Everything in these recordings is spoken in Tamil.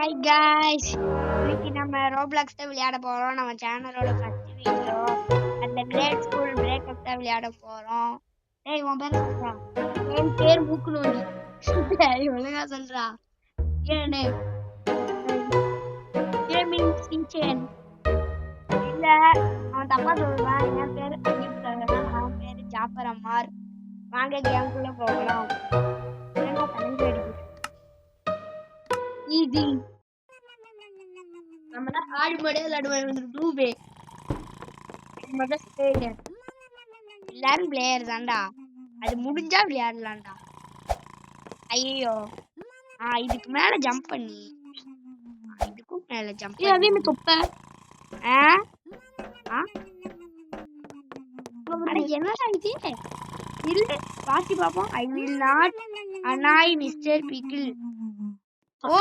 ஹாய் காய்ஸ், இன்னைக்கு நம்ம ரோப்ளாக்ஸ் தான் விளையாட போறோம். நம்ம சேனலோட ஃபர்ஸ்ட் வீடியோ. அந்த கிரேட் ஸ்கூல் பிரேக்கப் தான் விளையாட போறோம். டேய் உன் பேர் சொல்றா. என் பேர் மூக்குனோண்டி. சரி ஒழுங்கா சொல்றா. ஏனே கேமிங் சின்சேன். இல்ல அவன் தப்பா சொல்றான். என் பேர் அஜித் சகரன், அவன் பேர் ஜாஃபர் அம்மார். வாங்க கேம்குள்ள போகலாம். என்ன தலைவர் அடிக்குது ஈஸி. நம்ம ஆடி மாடியே விளையாடுவோம். டூபே எல்லாரும் பிளேயர் தான்டா. அது முடிஞ்சா விளையாடலாம்டா. ஐயோ இதுக்கு மேல ஜம்ப் பண்ணி இதுக்கும் மேல ஜம்ப் அதே மாதிரி தொப்ப என்னடா இது இல்ல பாத்தி பாப்போம். I will not annoy mister pickle. ஓ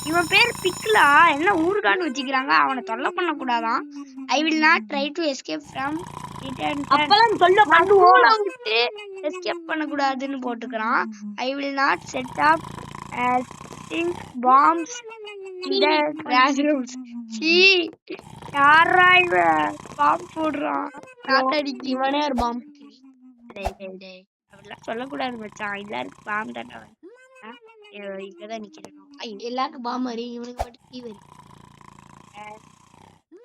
இவன் பேர் பிக்லா. என்ன ஊருக்கான்னு வச்சுக்கிறாங்க. அவனை தொல்லை பண்ண கூடாதான். I will not try to escape from விட்டு எஸ்கேப் பண்ண கூடாதுன்னு போட்டுக்கிறான். I will not set up bombs in the classrooms. யாரா இவன் பாம் போடுறான். காத்தடிக்கு இவனே ஒரு பாம். அப்படிலாம் சொல்லக்கூடாது மச்சான். எல்லாருக்கும் பாம் தானே. இங்கதான் நிக்கிறோம். எல்லாருக்கும் பாம் வரும், இவனுக்கு மட்டும் தீ வரும்.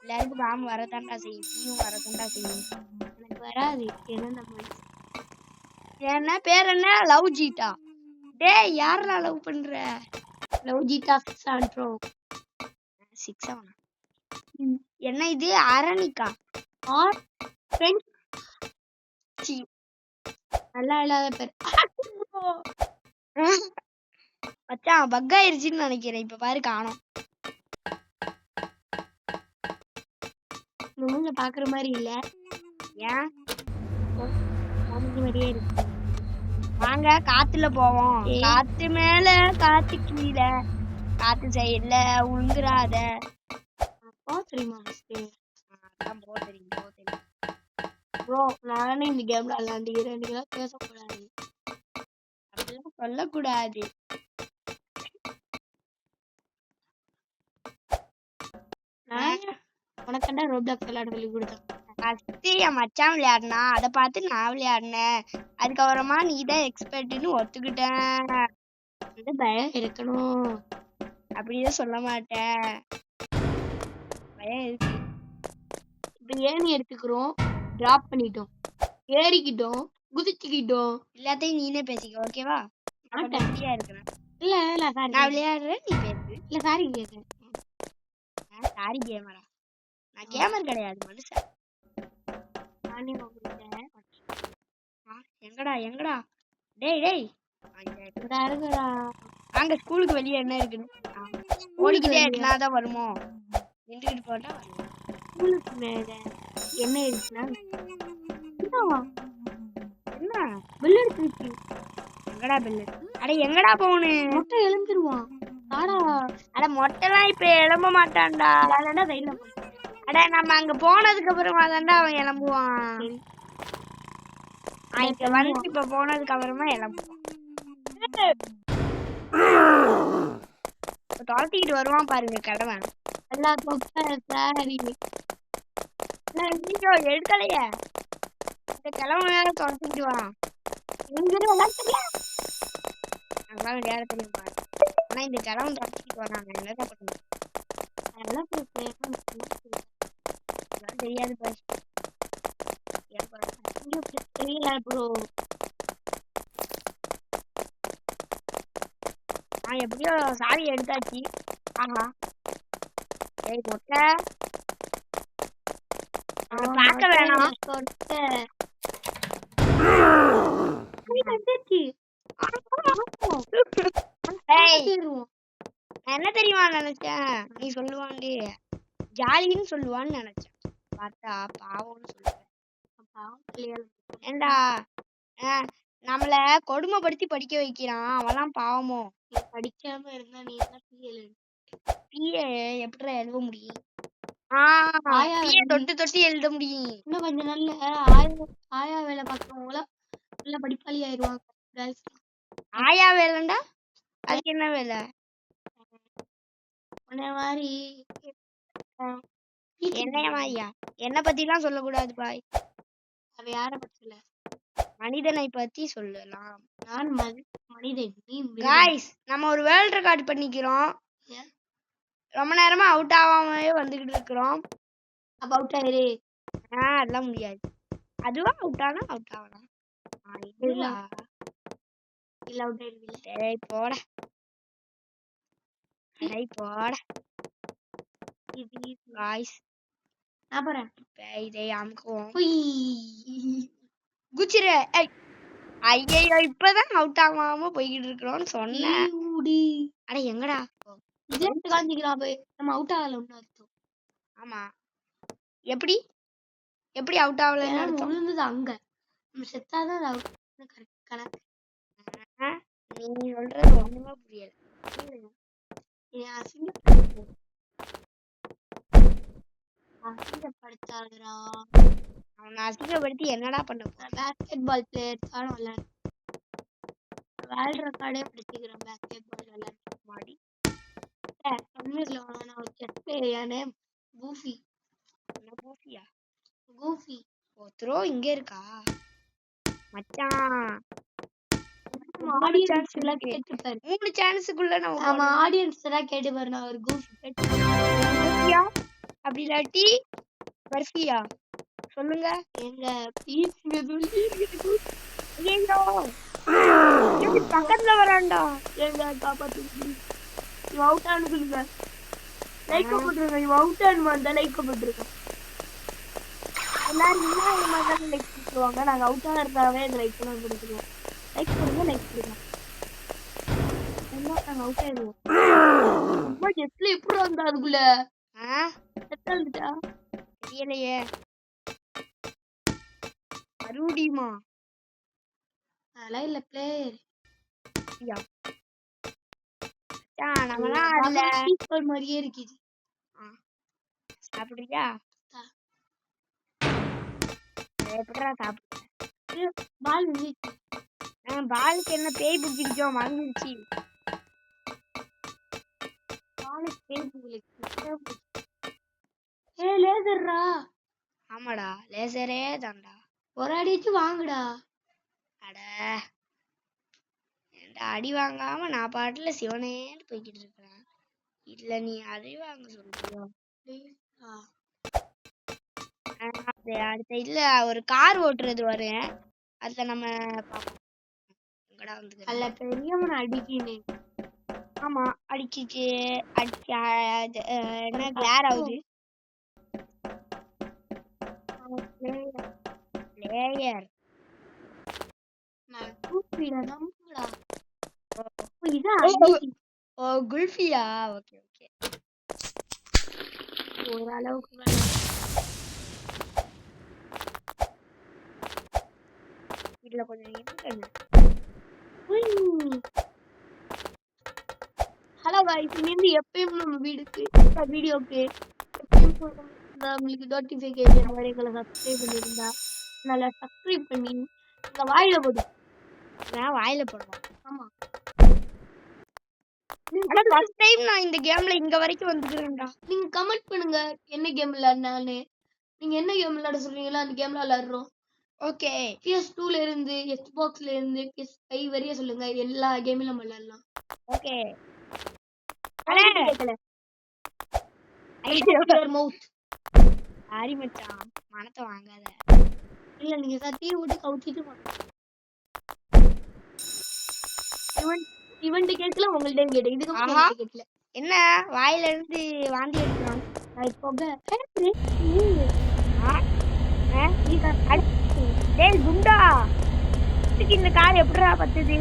எல்லாருக்கும் பாம் வரதாண்டா செய்யும், தீயும் வரதாண்டா செய்யும். எனக்கு வராது. என்ன பேர் என்ன? லவ் ஜீட்டா. டேய் யாரா லவ் பண்ற? லவ் ஜீட்டா 6 என்ன இது? அரணிக்கா ஆர் ஃப்ரெண்ட். நல்லா இல்லாத பேர். மச்சான் பக் ஆயிருச்சுன்னு நினைக்கிறேன். இப்ப பாரு காணோம். மூஞ்ச பாக்குற மாதிரி இல்ல. ஏன் மாதிரியே இருக்கு. வாங்க காத்துல போவோம். காத்து மேல காத்து கீழே காத்து சைடுல உழுந்துராத. தெரியுமா போ தெரியும் ப்ரோ. நானே இந்த கேம்ல விளையாண்டுக்கிறேன். நீங்க பேசக்கூடாது, அப்படிலாம் சொல்லக்கூடாது. உனக்கண்டா ரோப்ளாக்ஸ் விளையாட சொல்லி கொடுத்தேன். ஃபர்ஸ்ட் என் மச்சான் விளையாடினா அதை பார்த்து நான் விளையாடினேன். அதுக்கப்புறமா நீ தான் எக்ஸ்பர்ட்னு ஒத்துக்கிட்டேன். அது பயம் இருக்கணும். அப்படிதான் சொல்ல மாட்டேன். பயம் இருக்கு. இப்ப ஏணி எடுத்துக்கிறோம், டிராப் பண்ணிட்டோம், ஏறிக்கிட்டோம், குதிச்சுக்கிட்டோம். எல்லாத்தையும் நீனே பேசிக்க. ஓகேவா? ஃப்ரீயா இருக்கிறேன். இல்ல இல்ல சாரி, நான் விளையாடுறேன், நீ பேசு. இல்ல சாரி கேட்கிறேன். Sorry camera. நான் கேமர் கிடையாது, மனுஷன். எங்கடா எங்கடா? டேய் டேய் அங்க ஸ்கூலுக்கு வெளியே என்ன இருக்குன்னு ஓடிக்கிட்டே எட்டுனாதான் வருமோ? நின்றுகிட்டு போட்டா வருவோம். ஸ்கூலுக்கு மேல என்ன இருக்குன்னா என்ன பெல் எடுத்துருச்சு. எங்கடா பெல்லு? அட எங்கடா போனு? மொட்டை எழுந்துருவான். அட மொட்டைலாம் இப்ப எழும்ப மாட்டான்டா. அட நம்ம அங்க போனதுக்கு அப்புறமா தான்டா அவன் எழும்புவான். இங்க வந்து இப்ப போனதுக்கு அப்புறமா எழும்புவான். துரத்திக்கிட்டு வருவான் பாருங்க கடவன். எடுக்கலையே இந்த கிழமை வேற துரத்திக்கிட்டு வரான். அங்கெல்லாம் விளையாட தெரியும் பாரு. ஆனா இந்த கிழமை துரத்திக்கிட்டு வராங்க. என்னதான் பண்ணுங்க தெரியாது பாரு. தெரியல ப்ரோ. எப்படியோ சாவி எடுத்தாச்சு. ஆஹா சரி மொட்டை பார்க்க வேணாம். என்ன தெரியுமா நினைச்சேன்? நீ சொல்லுவாண்டி ஜாலின்னு சொல்லுவான்னு நினைச்சேன். பார்த்தா பாவம்னு சொல்லுவேன். ஏண்டா நம்மள கொடுமைப்படுத்தி படிக்க வைக்கிறான். அவெல்லாம் பாவமோ? படிக்காம இருந்தா நீ எப்படி எழுத முடியும்? தொட்டு தொட்டு எழுத முடியும். இன்னும் கொஞ்ச நாள்ல ஆயா வேலை பார்க்கறவங்கள நல்ல படிப்பாளி ஆயிடுவாங்க. ஆயா வேலைண்டா? அதுக்கு என்ன வேலை? உன்னை மாதிரி என்னைய மாதிரியா? என்ன பத்திலாம் சொல்லக்கூடாது பாய். அவ யாரை பத்தி சொல்ல? மனிதனை பத்தி சொல்லலாம். நான் மனிதன், நீ மிருகம். காய்ஸ், நம்ம ஒரு வேர்ல்ட் ரெக்கார்ட் பண்ணிக்கிறோம். ஏன்? ரொம்ப நேரமா அவுட் ஆகாமவே வந்துகிட்டு இருக்கிறோம். அப்ப அவுட் ஆயிரு. அதெல்லாம் முடியாது. அதுவா அவுட் ஆனா அவுட் ஆகலாம். இல்ல அவுட் ஆயிருவில்ல. டேய் போட. டேய் போட. இது காய்ஸ், அப்புறம் இதை அமுக்குவோம். உய். குச்சிரு. ஐயோ, இப்பதான் அவுட் ஆகாம போய்கிட்டு இருக்கிறோம்னு சொன்னேன். அட எங்கடா? இதே காஞ்சிக்கலாம் போய் நம்ம அவுட் ஆகல ஒண்ணு அர்த்தம். ஆமா, எப்படி எப்படி அவுட் ஆகலன்னு அர்த்தம்? விழுந்தது அங்க, நம்ம செத்தாதான் அது அவுட் கணக்கு. நீ சொல்றது ஒண்ணுமே புரியல. அசிங்கப்படுத்தாதடா. அவனை அசிங்கப்படுத்தி என்னடா பண்ண? பேஸ்கெட் பால் பிளேயர் தான் விளையாடு. வேர்ல்ட் ரெக்கார்டே படிச்சுக்கிறேன் பேஸ்கெட் பால் விளையாடு மாடி. தமிழ்ல நான் ஒரு செஸ் பிளேயர் நேம் கூஃபி. கூஃபியா? கூஃபி. ஓ, த்ரோ இங்க இருக்கா மச்சான்? ஆடியன்ஸ் எல்லாம் கேட்டுப்பாரு. 3 சான்ஸுக்குள்ள நம்ம ஆமா, ஆடியன்ஸ் எல்லாம் கேட்டுப்பாரு. நான் ஒரு கூஃபி. கூஃபியா அப்படி இல்லாட்டி பர்ஃபியா சொல்லுங்க. எங்க ப்ளீஸ் சொல்லி ஐயோ, பக்கத்துல வரான்டா. எங்க காப்பாத்து. இவன் அவுட் ஆனு சொல்லுங்க. லைக் போட்டுருங்க. இவன் அவுட் ஆனு வந்தா லைக் போட்டுருங்க. எல்லாரும் இந்த மாதிரி லைக் போட்டுருவாங்க. நாங்க அவுட் ஆகிறதாவே இந்த லைக் எல்லாம் கொடுத்துருவோம். லைக் கொடுங்க, லைக் கொடுங்க. நாங்க அவுட் ஆயிடுவோம். ரொம்ப ஜெஸ்ட்ல எப்படி வந்தா அதுக்குள்ள செட் வந்துட்டா தெரியலையே. மறுபடியுமா? அதெல்லாம் இல்ல பிளேயர். நம்மலாம் இல்ல சீக்வல் மாதிரியே இருக்குது. சாப்பிடுறியா? எப்படிடா சாப்பிடு? பால் வந்துச்சு. பாலுக்கு என்ன பேய் பிடிச்சிக்கிச்சோ? மறந்துருச்சு. பாலுக்கு பேய் பிடிச்சிருக்கு. லேசர்ரா. ஆமாடா, லேசரே தான்டா. ஒரு அடிச்சு வாங்குடா. அட, அடி வாங்காம நான் பாட்டுல சிவனேன்னு போய்கிட்டு இருக்கிறேன். இல்ல நீ அடி வாங்க சொல்றியோ? அடுத்த இல்ல ஒரு கார் ஓட்டுறது வரும். அதுல நம்ம பாப்போம். எங்கடா வந்து அல்ல பெரியவனை அடிக்கினேன். ஆமா, அடிச்சிச்சு. என்ன கிளார் ஆகுது? பிளேயர் நான் கூப்பிட நம்புடா. ஓ, குல்ஃபியா? ஓகே ஓகே, ஓரளவுக்கு இதுல கொஞ்சம் இருக்கணும். ஹலோ गाइस, இனிமே எப்பவும் நம்ம வீடியோக்கு எப்பவும் நம்மளுக்கு நோட்டிஃபிகேஷன் வரைகளை சப்ஸ்கிரைப் பண்ணிருந்தா நல்லா சப்ஸ்கிரைப் பண்ணி இந்த வாயில போடு. நான் வாயில போடுறேன். ஆமா, ஃபர்ஸ்ட் டைம் நான் இந்த கேம்ல இங்க வரைக்கும் வந்துக்கிறேன்டா. நீங்க கமெண்ட் பண்ணுங்க என்ன கேம் விளையாடுனானே. நீங்க என்ன கேம் விளையாட சொல்றீங்களோ அந்த கேம்ல விளையாடுறோம். ஓகே, PS2ல இருந்து Xboxல இருந்து PS5 வரைய சொல்லுங்க. எல்லா கேமையும் நம்ம விளையாடலாம். ஓகே. கேக்கல. சாரி மச்சான், மனத்தை வாங்காத. இல்ல நீங்க சத்தியை விட்டு கவுச்சிட்டு இவன்ட்டு கேட்கல, உங்கள்ட்ட கேட்டேன். இதுக்கு கேட்கல. என்ன வாயில இருந்து வாந்தி எடுக்கிறான்? டேய் குண்டா, இந்த கார் எப்படிடா பத்துது?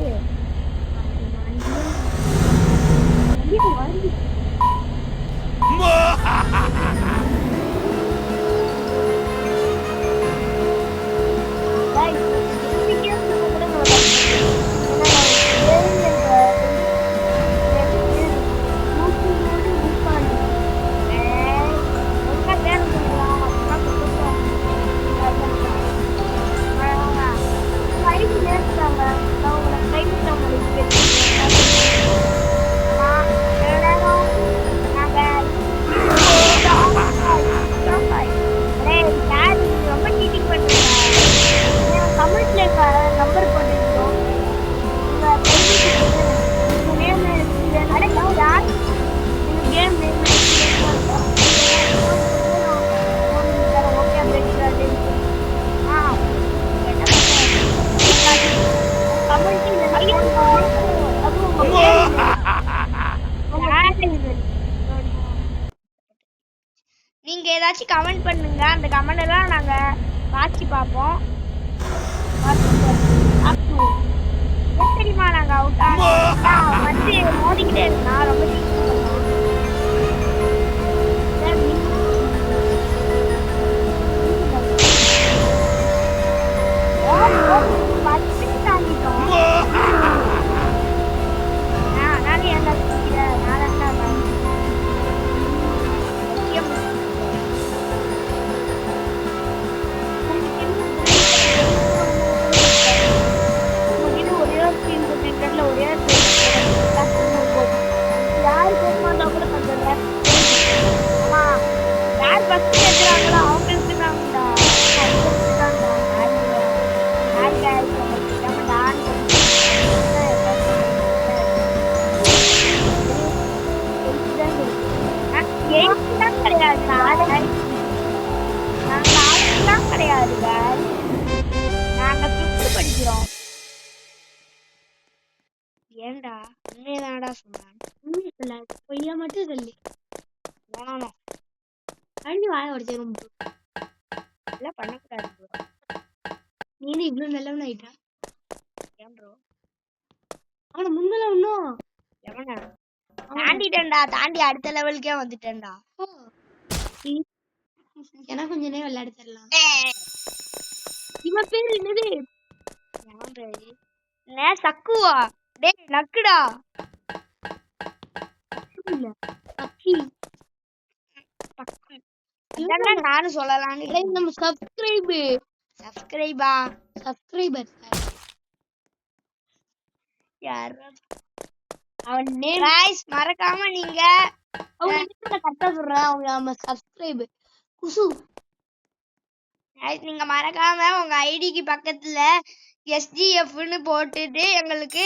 ஏதாச்சும் கமெண்ட் பண்ணுங்க. அந்த கமெண்ட் எல்லாம் நாங்க வாட்சி பார்ப்போம். ஏன் தெரியுமா நாங்க அவுட் ஆனோம்? வந்து மோதிக்கிட்டே இருந்தான். ரொம்ப ஏண்டா உண்மையதானடா சொன்னான். பொய்யா மட்டும் சொல்லி அண்ணி வாய உடைச்சிரும். இதெல்லாம் பண்ணக்கூடாது ப்ரோ. நீ இவ்வளவு நல்லவன் ஆயிட்டா? ஏன் ப்ரோ? அவனை முன்னல இன்னும் எவனா தாண்டிட்டேன்டா. தாண்டி அடுத்த லெவலுக்கே வந்துட்டேன்டா. எனக்கு கொஞ்ச நேரம் விளையாட தரலாம். இவன் பேரு என்னது? எவன் பேரு? சக்குவா? டேய் நக்குடா. இல்ல பக்கி பக்கி. அதான் நானும் சொல்லலாம்னு. நம்ம சப்ஸ்கிரைபர் யார் அவன் நேம்? गाइस மறக்காம நீங்க அவங்க கரெக்ட்டா சொல்றேன். அவங்க நம்ம சப்ஸ்கிரைபர் குசு. गाइस நீங்க மறக்காம உங்க ஐடிக்கு பக்கத்துல SGF ன்னு போட்டுட்டு எங்களுக்கு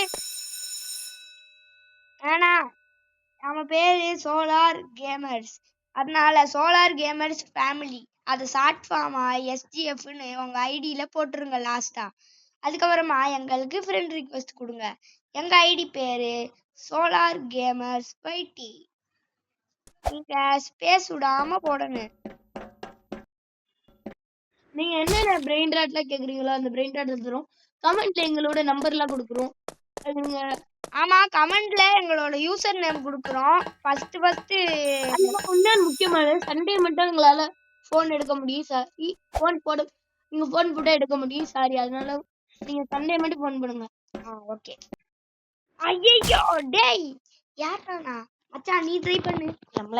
ஆனா நம்ம பேரு சோலார் கேமர்ஸ். அதனால சோலார் கேமர்ஸ் ஃபேமிலி அது ஷார்ட் ஃபார்மா SGF ன்னு உங்க ஐடியில போட்டுருங்க லாஸ்டா. அதுக்கப்புறமா எங்களுக்கு ஃப்ரெண்ட் ரிக்வெஸ்ட் கொடுங்க. எங்க ஐடி பேரு சோலார் கேமர்ஸ் வைட்டி. நீங்க ஸ்பேஸ் விடாம போடணும். நீங்க என்னென்ன பிரெயின் ராட்ல கேக்குறீங்களோ அந்த பிரெயின் ராட் தரும். கமெண்ட்ல எங்களோட நம்பர்லாம் கொடுக்குறோம். நீங்க ஆமா கமெண்ட்ல எங்களோட யூசர் நேம் கொடுக்குறோம். ஃபர்ஸ்ட் இன்னும் முக்கியமான சண்டே மட்டும் எங்களால போன் எடுக்க முடியும் சார். போன் போட நீங்க போன் போட்டு எடுக்க முடியும். சாரி அதனால நீங்க சண்டே மட்டும் போன் பண்ணுங்க. ஓகே. ஐயோ டேய் யாரா மச்சான் நீ ட்ரை பண்ணு. நம்மள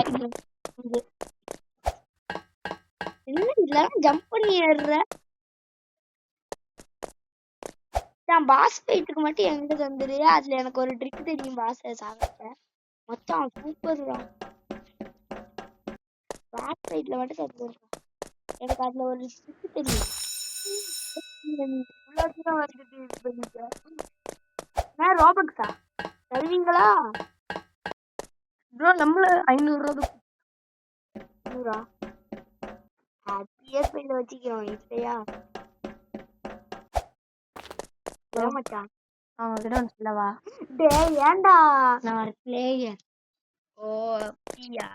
என்ன இதெல்லாம் ஜம்ப் பண்ணி ஏறுற? நான் பாஸ் ஃபைட்டுக்கு மட்டும் எங்க வந்துரு. அதுல எனக்கு ஒரு ட்ரிக் தெரியும் பாஸை சாவடிக்க. மச்சான் சூப்பர் தான். பாஸ் ஃபைட்ல மட்டும் தந்துடுறேன். எனக்கு அதுல ஒரு ட்ரிக் தெரியும். ரோபக்ஸா தருவீங்களா ப்ரோ? நம்மள 500 ரூபா 500 PS5ல வச்சுக்கிறோம் இல்லையா? மச்சான் அவன்கிட்ட ஒன்று சொல்லவா? டேய் ஏன்டா நான் ஒரு பிளேயர். ஓ அப்படியா?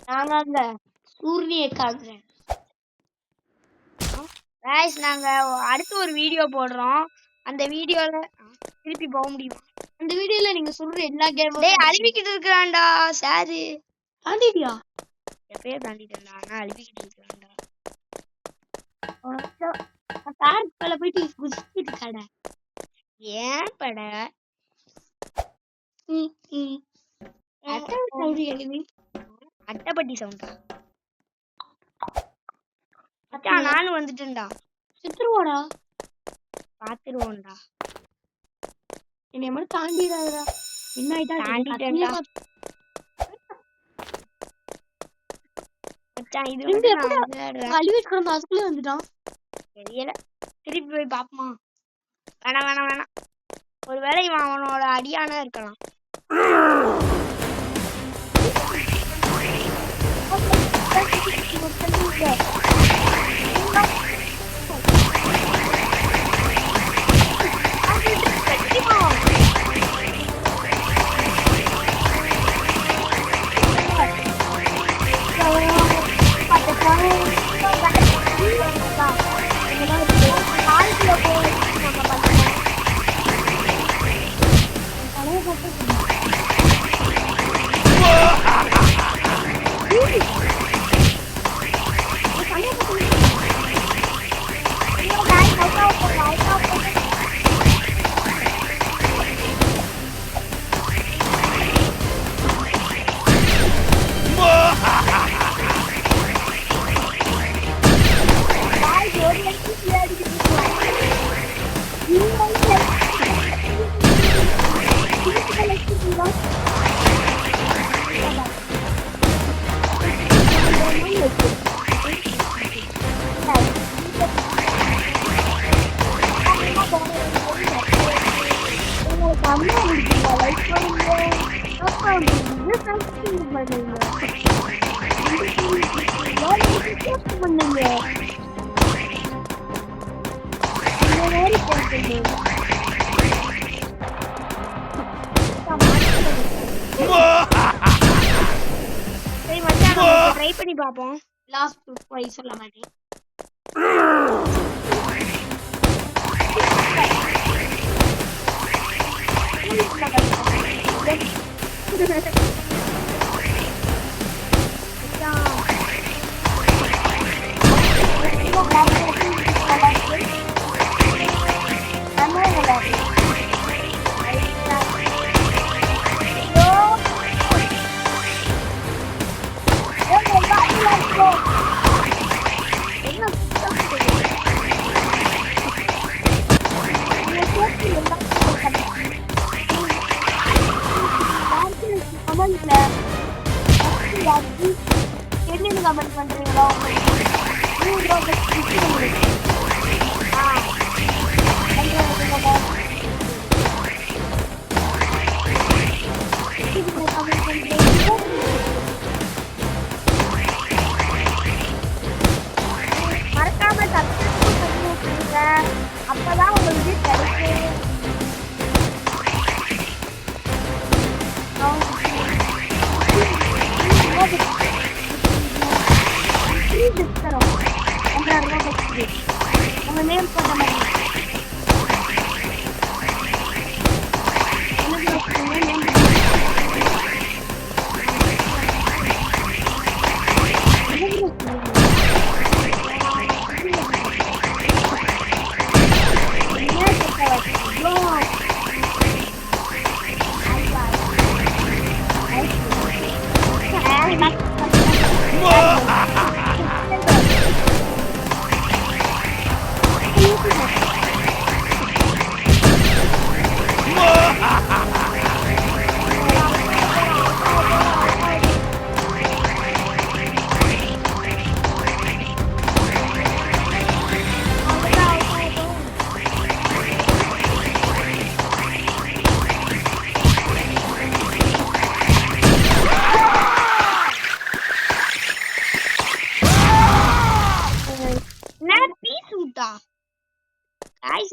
நாங்க அந்த சூரியனை காக்குறேன். गाइस நாங்க அடுத்து ஒரு வீடியோ போடுறோம். அந்த வீடியோல திருப்பி போக முடியுமா? அந்த வீடியோல நீங்க சொல்ற எல்லா கேமும் டேய் அழிவிக்கிட்டு இருக்கறான்டா சார். தாண்டிட்டியா? எப்பயே தாண்டிட்டேன்டா. நான் அழிவிக்கிட்டு இருக்கறான்டா. சார் பல போயிட்டு குதிச்சிட்டு இருக்கடா. ஏன் பட? அட்டப்பட்டி சவுண்டா? மச்சான் நானும் வந்துட்டேன்டா. சித்துருவோடா பாத்துருவோம்டா. என்னை மட்டும் தாண்டிடாதடா. என்ன ஆயிட்டா? தாண்டிட்டேன்டா மச்சான். இது வந்து நான் அழிவிட்டு கிடந்த அதுக்குள்ளே வந்துட்டான். தெரியல. திருப்பி போய் பாப்போமா? வேணாம். ஒருவேளை இவன் அவனோட அடியானா இருக்கலாம். செம்மையா பிடிக்குங்க. லைக் பண்ணுங்க, சப்ஸ்கிரைப் பண்ணுங்க, சப்ஸ்கிரைப் பண்ணுங்க. இந்த மாதிரி போட்டுருங்க. சரி மச்சான், நம்ம ட்ரை பண்ணி பார்ப்போம். லாஸ்ட் போய் சொல்ல மாட்டேன். என்ன கமெண்ட் பண்றீங்களா? மறக்காம சப்ஸ்கிரைப் பண்ணி வச்சுருங்க. அப்பதான் உங்களுக்கு கிடைக்கும். நம்ம நேம் பண்ண மாதிரி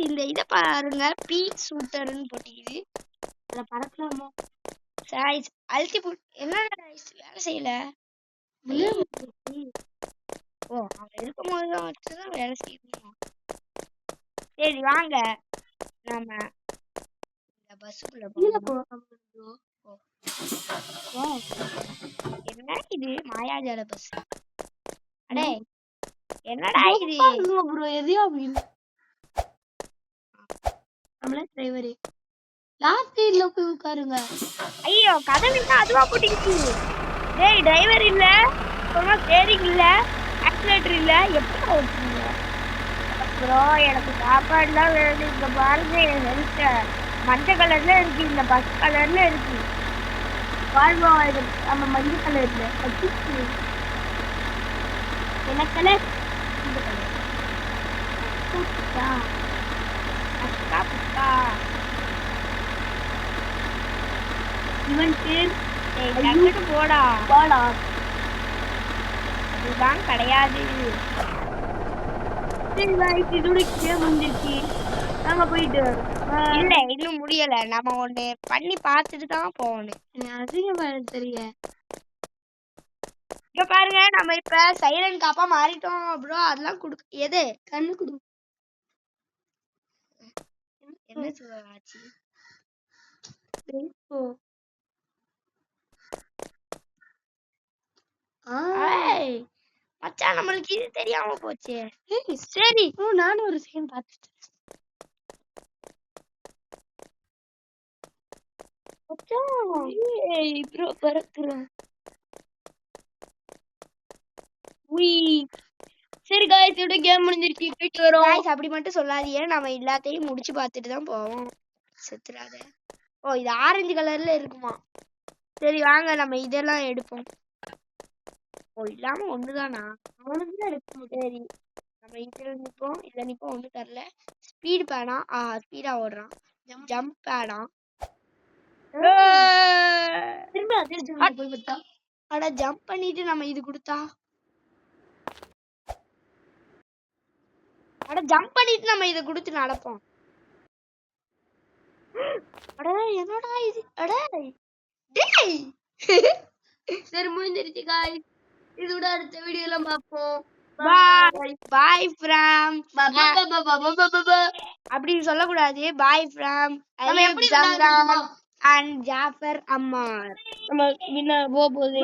இந்த இத பாருங்க, பீ ஷூட்டர்னு போட்டிக்குது. அத பறக்கலாமா? சாய்ஸ் அல்டி புட் என்னடா வேலை செய்யல. ஓ, அவன் இருக்கும்போது வச்சுதான் வேலை செய்யணும். சரி வாங்க நாம இந்த பஸ்ஸுக்குள்ள போகலாம். என்ன இது மாயாஜால பஸ்? அடே என்னடா இது ப்ரோ? எதையோ நம்மள டிரைவர் லாஸ்ட் சைடுல போய் உட்காருங்க. ஐயோ, கதவு என்ன அதுவா போட்டுக்கிச்சு? டேய், டிரைவர் இல்ல, சொன்னா ஸ்டீரிங் இல்ல, ஆக்சிலேட்டர் இல்ல, எப்படி ஓட்டுறீங்க ப்ரோ? எனக்கு சாப்பாடுலாம் வேணும். இங்க பாருங்க, என் ஹெல்த் மஞ்சள் கலர்ல இருக்கு, இந்த பஸ் கலர்ல இருக்கு. வாழ்வா நம்ம மஞ்சள் கலர்ல என்ன கலர்? இந்த கலர் அக்கா புக்கா. இவன் பேர் டக்குனு போடா போடா. அதுதான் கிடையாது. சரி வாய்ஸ் இதோட கேம் வந்துருச்சு. நாங்க போயிட்டு இல்ல, இன்னும் முடியல. நம்ம ஒண்ணு பண்ணி பார்த்துட்டு தான் போகணும். அதிகமா தெரிய. இங்க பாருங்க, நம்ம இப்ப சைலண்ட் காப்பா மாறிட்டோம் ப்ரோ. அதெல்லாம் குடு எது கண்ணு குடு. என்ன ஆச்சு? மச்சான், நம்மளுக்கு இது தெரியாம போச்சு. சரி, நானும் ஒரு செகண்ட் பார்த்துட்டேன். ப்ரோ பறக்குறேன். சரி गाइस, இதோட கேம் முடிஞ்சிருச்சு. போயிட்டு வரோம். गाइस, அப்படி மட்டும் சொல்லாதீங்க. நம்ம எல்லாத்தையும் முடிச்சு பார்த்துட்டு தான் போவோம். செத்துறாத. ஓ, இது ஆரஞ்சு கலர்ல இருக்குமா? சரி வாங்க, நம்ம இதெல்லாம் எடுப்போம். ஓ, இல்லாம ஒண்ணுதானா? அவனுக்கு தான் எடுப்போம். சரி, நம்ம இதுல நிப்போம், இதுல நிப்போம். ஒண்ணு தரல. ஸ்பீடு பேனா, ஸ்பீடா ஓடுறான். ஜம்ப் பேனா, திரும்ப அதே ஜம்ப் போய் பார்த்தா அட ஜம்ப் பண்ணிட்டு நம்ம இது கொடுத்தா இதை கொடுத்து நடப்போம். அட என்னடா இது அட டேய் சரி முடிஞ்சிருச்சு guys. இதோட அடுத்த வீடியோல பார்ப்போம். Bye from Bye. அப்படி சொல்லக்கூடாது. பாய் ஃப்ரம் நம்ம எப்படி விளையாடுறோம்? அண்ட் ஜாஃபர் அம்மார். நம்ம வின்னர் போகுது.